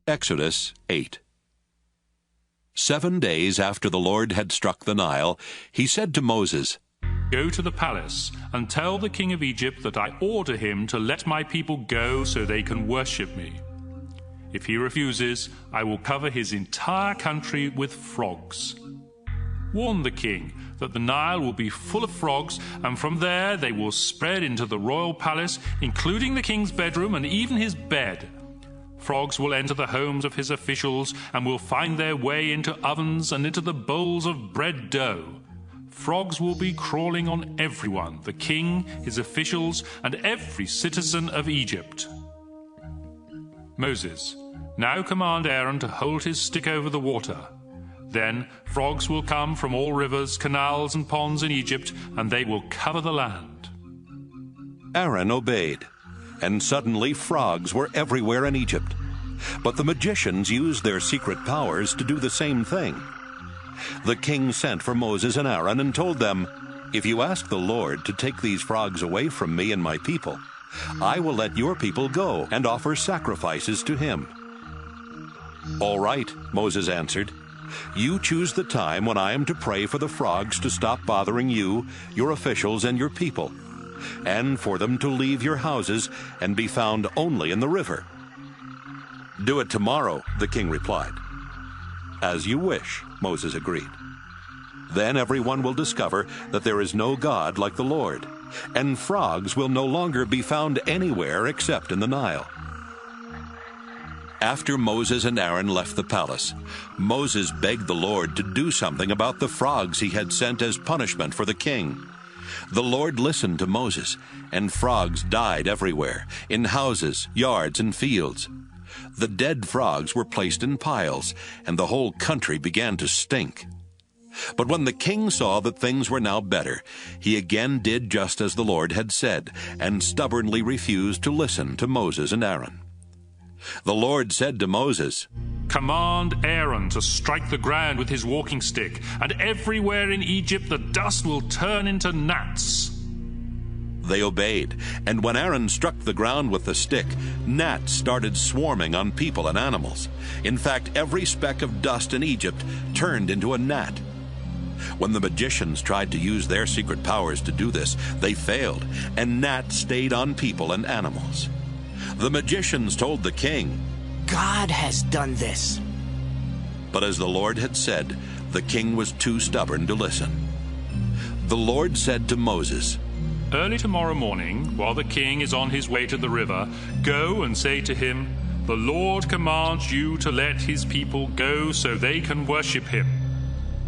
Exodus 8. 7 days after the Lord had struck the Nile, he said to Moses, "Go to the palace and tell the king of Egypt that I order him to let my people go so they can worship me. If he refuses, I will cover his entire country with frogs. Warn the king that the Nile will be full of frogs, and from there they will spread into the royal palace, including the king's bedroom and even his bed. Frogs will enter the homes of his officials and will find their way into ovens and into the bowls of bread dough. Frogs will be crawling on everyone, the king, his officials, and every citizen of Egypt." Moses, now command Aaron to hold his stick over the water. Then frogs will come from all rivers, canals, and ponds in Egypt, and they will cover the land. Aaron obeyed, and suddenly frogs were everywhere in Egypt. But the magicians used their secret powers to do the same thing. The king sent for Moses and Aaron and told them, "If you ask the Lord to take these frogs away from me and my people, I will let your people go and offer sacrifices to him." "All right," Moses answered. "You choose the time when I am to pray for the frogs to stop bothering you, your officials, and your people, and for them to leave your houses and be found only in the river." "Do it tomorrow," the king replied. "As you wish," Moses agreed. "Then everyone will discover that there is no God like the Lord, and frogs will no longer be found anywhere except in the Nile." After Moses and Aaron left the palace, Moses begged the Lord to do something about the frogs he had sent as punishment for the king. The Lord listened to Moses, and frogs died everywhere, in houses, yards, and fields. The dead frogs were placed in piles, and the whole country began to stink. But when the king saw that things were now better, he again did just as the Lord had said, and stubbornly refused to listen to Moses and Aaron. The Lord said to Moses, "Command Aaron to strike the ground with his walking stick, and everywhere in Egypt the dust will turn into gnats." They obeyed, and when Aaron struck the ground with the stick, gnats started swarming on people and animals. In fact, every speck of dust in Egypt turned into a gnat. When the magicians tried to use their secret powers to do this, they failed, and gnats stayed on people and animals. The magicians told the king, "God has done this." But as the Lord had said, the king was too stubborn to listen. The Lord said to Moses, "Early tomorrow morning, while the king is on his way to the river, go and say to him, 'The Lord commands you to let his people go so they can worship him.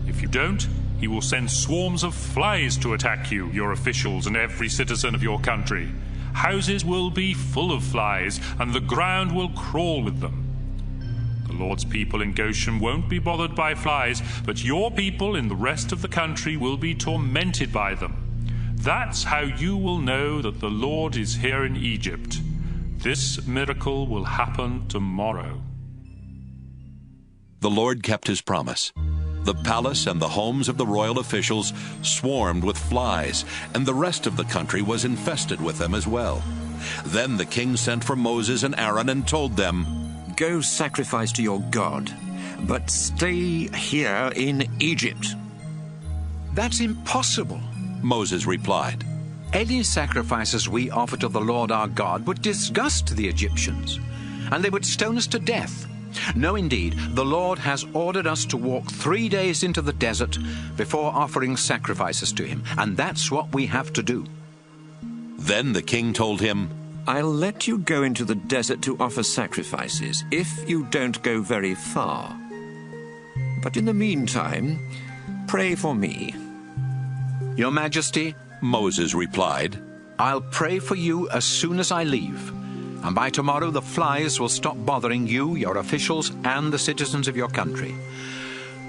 If you don't, he will send swarms of flies to attack you, your officials, and every citizen of your country. Houses will be full of flies, and the ground will crawl with them. The Lord's people in Goshen won't be bothered by flies, but your people in the rest of the country will be tormented by them. That's how you will know that the Lord is here in Egypt. This miracle will happen tomorrow." The Lord kept his promise. The palace and the homes of the royal officials swarmed with flies, and the rest of the country was infested with them as well. Then the king sent for Moses and Aaron and told them, "Go sacrifice to your God, but stay here in Egypt." "That's impossible," Moses replied. "Any sacrifices we offer to the Lord our God would disgust the Egyptians, and they would stone us to death. No, indeed, the Lord has ordered us to walk 3 days into the desert before offering sacrifices to him, and that's what we have to do." Then the king told him, "I'll let you go into the desert to offer sacrifices if you don't go very far. But in the meantime, pray for me." "Your Majesty," Moses replied, "I'll pray for you as soon as I leave. And by tomorrow the flies will stop bothering you, your officials, and the citizens of your country.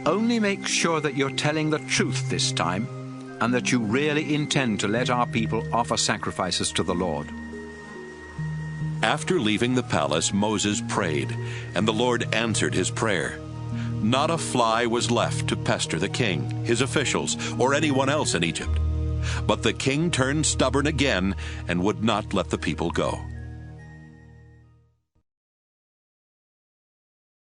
Only make sure that you're telling the truth this time, and that you really intend to let our people offer sacrifices to the Lord." After leaving the palace, Moses prayed, and the Lord answered his prayer. Not a fly was left to pester the king, his officials, or anyone else in Egypt. But the king turned stubborn again and would not let the people go.